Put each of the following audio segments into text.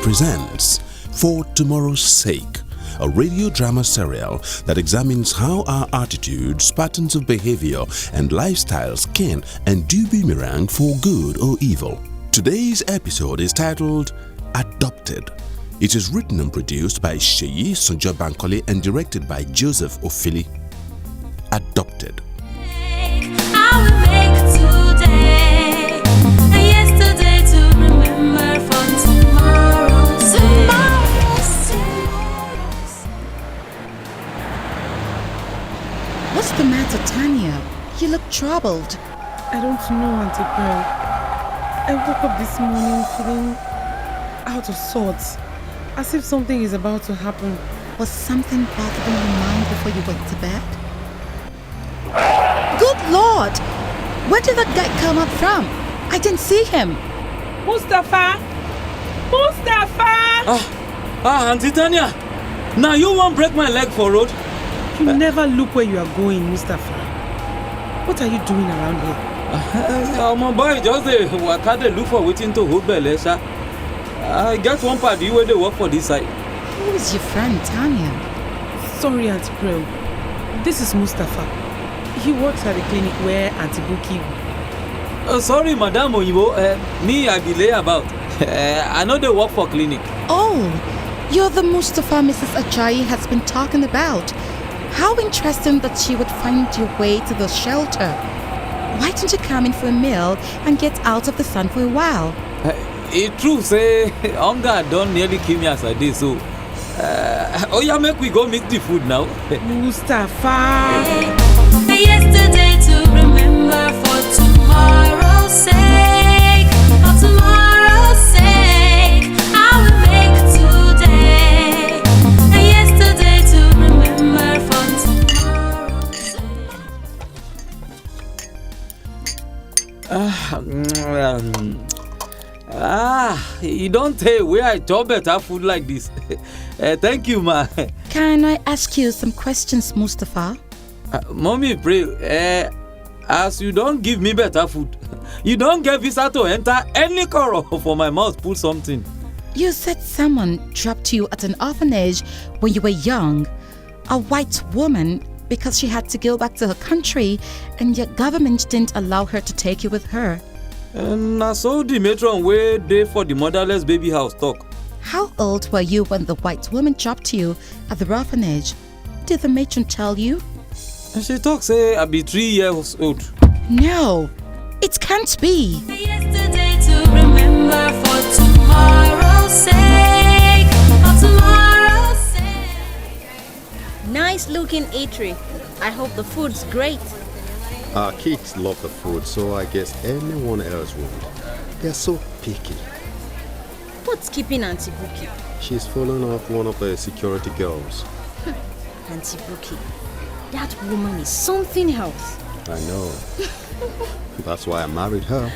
presents For Tomorrow's Sake, a radio drama serial that examines how our attitudes, patterns of behavior, and lifestyles can and do boomerang for good or evil. Today's episode is titled Adopted. It is written and produced by Sheyi Sonjo Bankole and directed by Joseph Ofili. Adopted. What's the matter, Tanya? You look troubled. I don't know, Auntie Pearl. I woke up this morning feeling out of sorts, as if something is about to happen. Was something bothering your mind before you went to bed? Good Lord! Where did that guy come up from? I didn't see him. Mustafa! Auntie Tanya! Now you won't break my leg for road? You never look where you are going, Mustafa. What are you doing around here? My boy just waka dey look for waiting to hold belle, sha. I get one party where they work for this side. Who is your friend, Tanya? Sorry, Auntie Pearl. This is Mustafa. He works at the clinic where Auntie Buki. Sorry, Madam Oyibo. Me, I be lay about. I know they work for clinic. Oh, you're the Mustafa Mrs. Ajayi has been talking about. How interesting that she would find your way to the shelter. Why don't you come in for a meal and get out of the sun for a while? It's true, say, hunger don't nearly kill me as I did, so... make we go meet the food now. Mustafa! Yesterday to remember for tomorrow's sake. For tomorrow's sake, I will make today. Yesterday to remember for tomorrow's sake. You don't tell where I chop better food like this. Thank you, ma. Can I ask you some questions, Mustafa? Mommy, pray. As you don't give me better food, you don't get visa to enter any corner for my mouth. Pull something. You said someone dropped you at an orphanage when you were young. A white woman, because she had to go back to her country and your government didn't allow her to take you with her. And I saw the matron where they for the motherless baby house talk. How old were you when the white woman dropped you at the orphanage? Did the matron tell you? And she talk say I be 3 years old. No, it can't be. yesterday to remember for tomorrow's sake. For tomorrow's sake. Nice looking eatery. I hope the food's great. Our kids love the food, so I guess anyone else would. They're so picky. What's keeping Auntie Buki? She's fallen off one of the security girls. Auntie Buki, that woman is something else. I know. That's why I married her.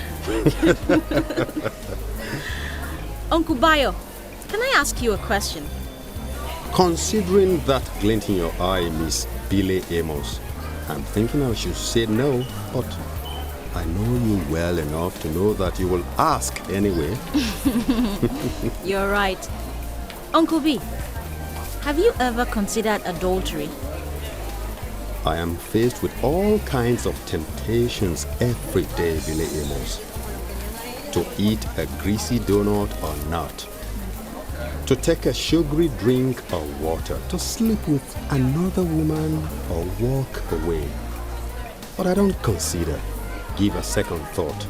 Uncle Bayo, can I ask you a question? Considering that glint in your eye, Miss Billy Amos, I'm thinking I should say no, but I know you well enough to know that you will ask anyway. You're right. Uncle B, have you ever considered adultery? I am faced with all kinds of temptations every day, Billy Amos. To eat a greasy donut or not. To take a sugary drink or water. To sleep with another woman or walk away. But I don't consider, give a second thought,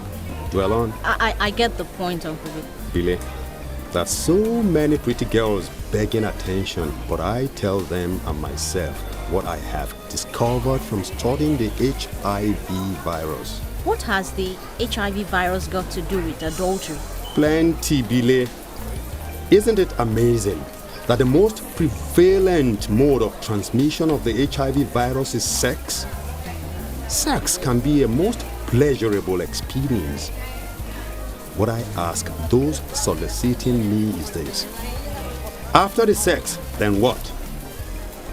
dwell on. I get the point, Uncle B. Billy, there's so many pretty girls begging attention, but I tell them and myself what I have discovered from studying the HIV virus. What has the HIV virus got to do with adultery? Plenty, Billy. Isn't it amazing that the most prevalent mode of transmission of the HIV virus is sex? Sex can be a most pleasurable experience. What I ask those soliciting me is this: after the sex, then what?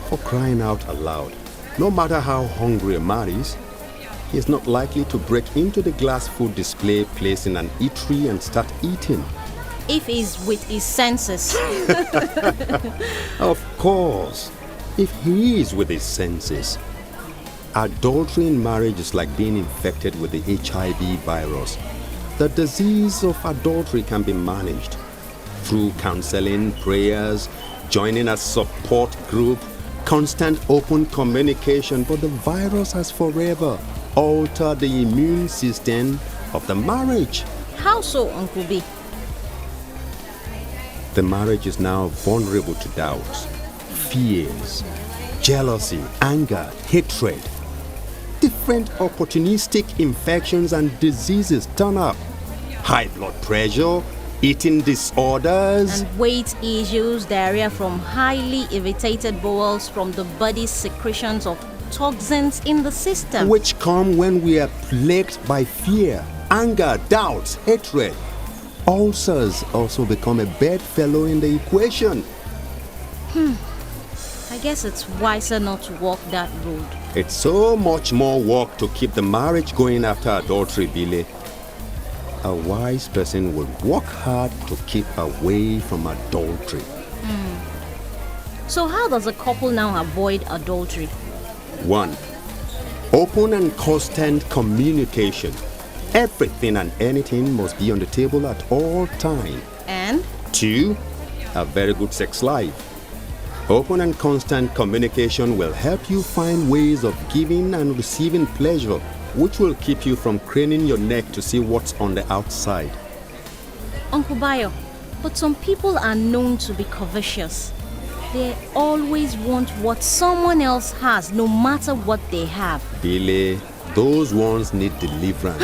For crying out aloud, no matter how hungry a man is, he is not likely to break into the glass food display placed in an eatery and start eating. If he's with his senses. Of course, if he is with his senses. Adultery in marriage is like being infected with the HIV virus. The disease of adultery can be managed through counseling, prayers, joining a support group, constant open communication, but the virus has forever altered the immune system of the marriage. How so, Uncle B? The marriage is now vulnerable to doubts, fears, jealousy, anger, hatred. Different opportunistic infections and diseases turn up. High blood pressure, eating disorders, And weight issues, diarrhea from highly irritated bowels from the body's secretions of toxins in the system. which come when we are plagued by fear, anger, doubts, hatred. Ulcers also become a bedfellow in the equation. I guess it's wiser not to walk that road. It's so much more work to keep the marriage going after adultery, Billy. A wise person will work hard to keep away from adultery. So how does a couple now avoid adultery? 1. Open and constant communication. Everything and anything must be on the table at all times. And 2. A very good sex life. Open and constant communication will help you find ways of giving and receiving pleasure, which will keep you from craning your neck to see what's on the outside. Uncle Bayo, but some people are known to be covetous. They always want what someone else has, no matter what they have. Billy, those ones need deliverance.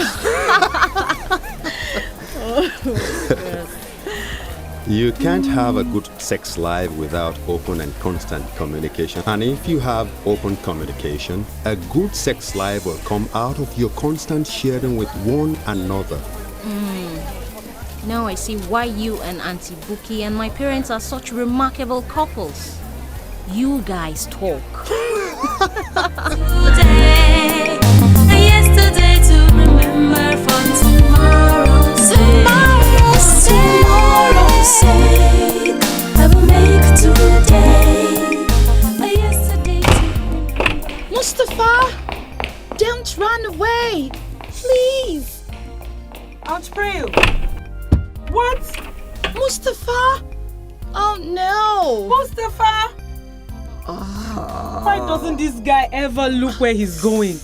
You can't have a good sex life without open and constant communication. And if you have open communication, a good sex life will come out of your constant sharing with one another. Now I see why you and Auntie Buki and my parents are such remarkable couples. You guys talk. Today, and yesterday to remember for tomorrow's sake. Tomorrow's sake, I will make today a yesterday to Mustafa, don't run away. Please. Aunt Prue. What? Mustafa. Oh no. Mustafa! Why doesn't this guy ever look where he's going?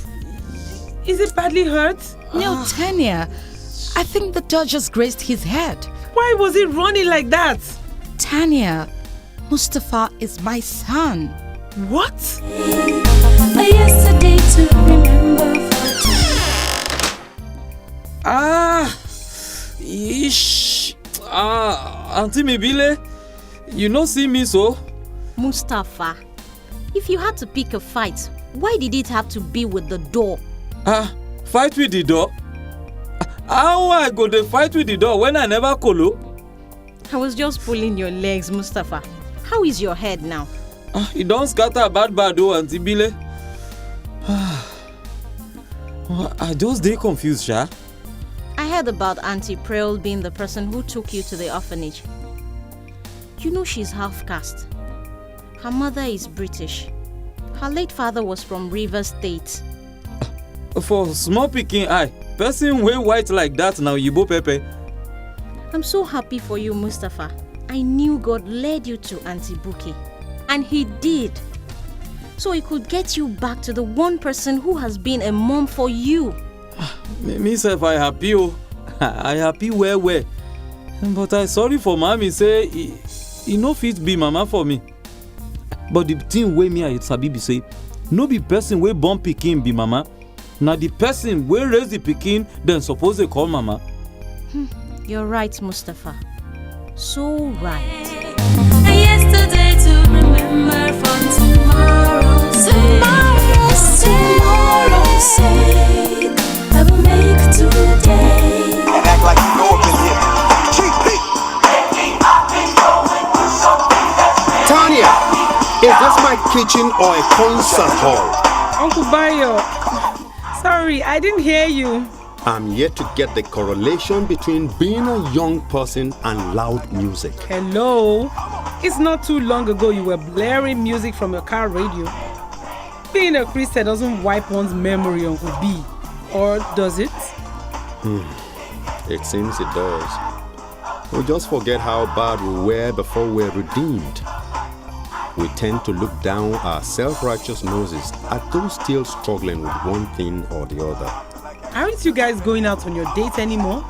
Is it badly hurt? No, Tanya. I think the dog just grazed his head. Why was he running like that? Tanya, Mustafa is my son. What? a yesterday to remember for Ish. Auntie Mibile, you no see me so? Mustafa, if you had to pick a fight, why did it have to be with the door? Fight with the door? How I go to fight with the door when I never colo? I was just pulling your legs, Mustafa. How is your head now? You don't scatter bad oh, Auntie Bile. I just dey confused, Sha. I heard about Auntie Prel being the person who took you to the orphanage. You know she's half caste. Her mother is British. Her late father was from Rivers State. For small picking eye, person way white like that now Yibo Pepe. I'm so happy for you, Mustafa. I knew God led you to Auntie Buki. And he did. So he could get you back to the one person who has been a mom for you. Me self I happy oh. I happy where. But I sorry for mommy say he no fit be mama for me. But the thing wey me I sabi be say, no be person wey born pikin be mama. Na the person wey raise the pikin then suppose they call mama. You're right, Mustafa. So right. a yesterday to remember for tomorrow's sake. Tomorrow's sake, I will make today. And act like you know up in here. Tanya, is this my kitchen or a concert hall? Uncle Bayo. Sorry, I didn't hear you. I'm yet to get the correlation between being a young person and loud music. Hello? It's not too long ago you were blaring music from your car radio. Being a Christian doesn't wipe one's memory, Uncle B. Or does it? It seems it does. We just forget how bad we were before we were redeemed. We tend to look down our self-righteous noses at those still struggling with one thing or the other. Aren't you guys going out on your date anymore?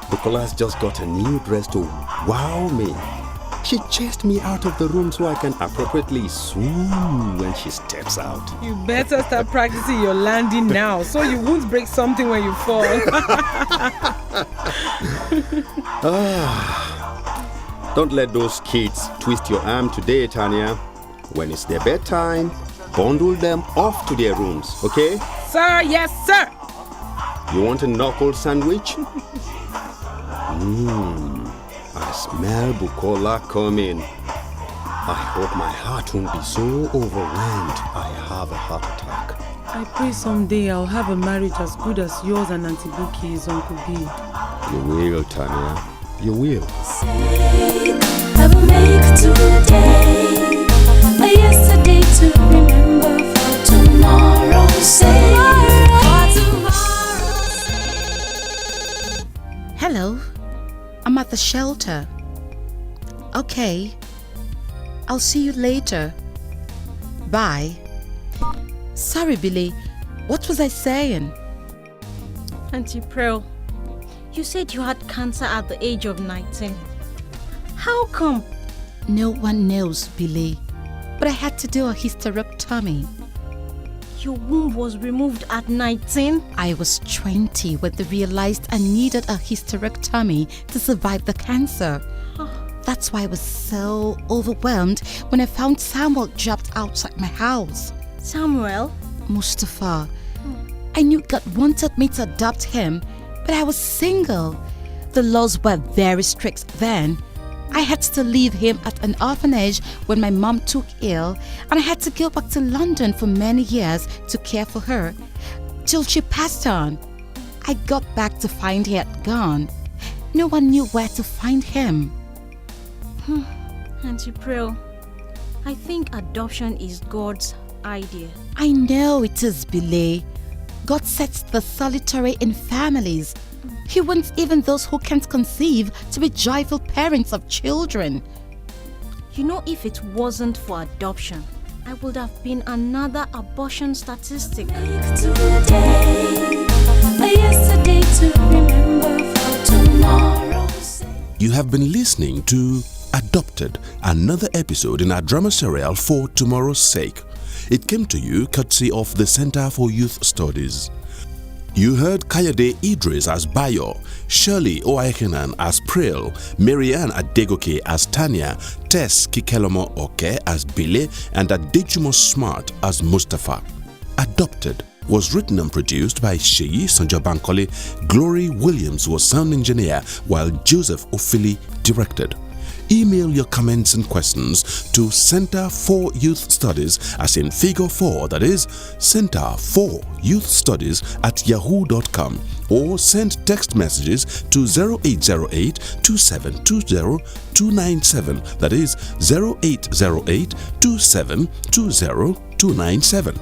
Bukola's just got a new dress to wow me. She chased me out of the room so I can appropriately swoon when she steps out. You better start practicing your landing now so you won't break something when you fall. Don't let those kids twist your arm today, Tanya. When it's their bedtime, bundle them off to their rooms, okay? Sir, yes, sir. You want a knuckle sandwich? I smell Bukola coming. I hope my heart won't be so overwhelmed I have a heart attack. I pray someday I'll have a marriage as good as yours and Auntie Buki's, Uncle B. You will, Tanya. You will. I will make today a yesterday to remember for tomorrow's sake. Hello, I'm at the shelter. Okay, I'll see you later. Bye. Sorry, Billy, what was I saying? Auntie Pearl, you said you had cancer at the age of 19. How come? No one knows, Billy, but I had to do a hysterectomy. Your womb was removed at 19? I was 20 when they realized I needed a hysterectomy to survive the cancer. That's why I was so overwhelmed when I found Samuel dropped outside my house. Samuel? Mustafa. I knew God wanted me to adopt him, but I was single. The laws were very strict then. I had to leave him at an orphanage when my mom took ill, and I had to go back to London for many years to care for her, till she passed on. I got back to find he had gone. No one knew where to find him. Auntie Pearl, I think adoption is God's idea. I know it is, Billy. God sets the solitary in families. He wants even those who can't conceive to be joyful parents of children. You know, if it wasn't for adoption, I would have been another abortion statistic. Make today a yesterday to remember for tomorrow's sake. You have been listening to Adopted, another episode in our drama serial For Tomorrow's Sake. It came to you courtesy of the Center for Youth Studies. You heard Kayode Idris as Bayo, Shirley Oaikenan as Pril, Marianne Adegoke as Tanya, Tess Kikelomo Oke as Bile, and Adejumo Smart as Mustafa. Adopted was written and produced by Sheyi Sanjabankole. Glory Williams was sound engineer, while Joseph Ofili directed. Email your comments and questions to Center for Youth Studies, as in figure 4, that is Center for Youth Studies @yahoo.com, or send text messages to 0808 2720 297, that is 0808 2720 297.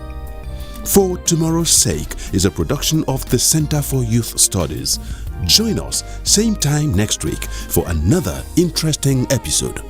For Tomorrow's Sake is a production of the Center for Youth Studies. Join us same time next week for another interesting episode.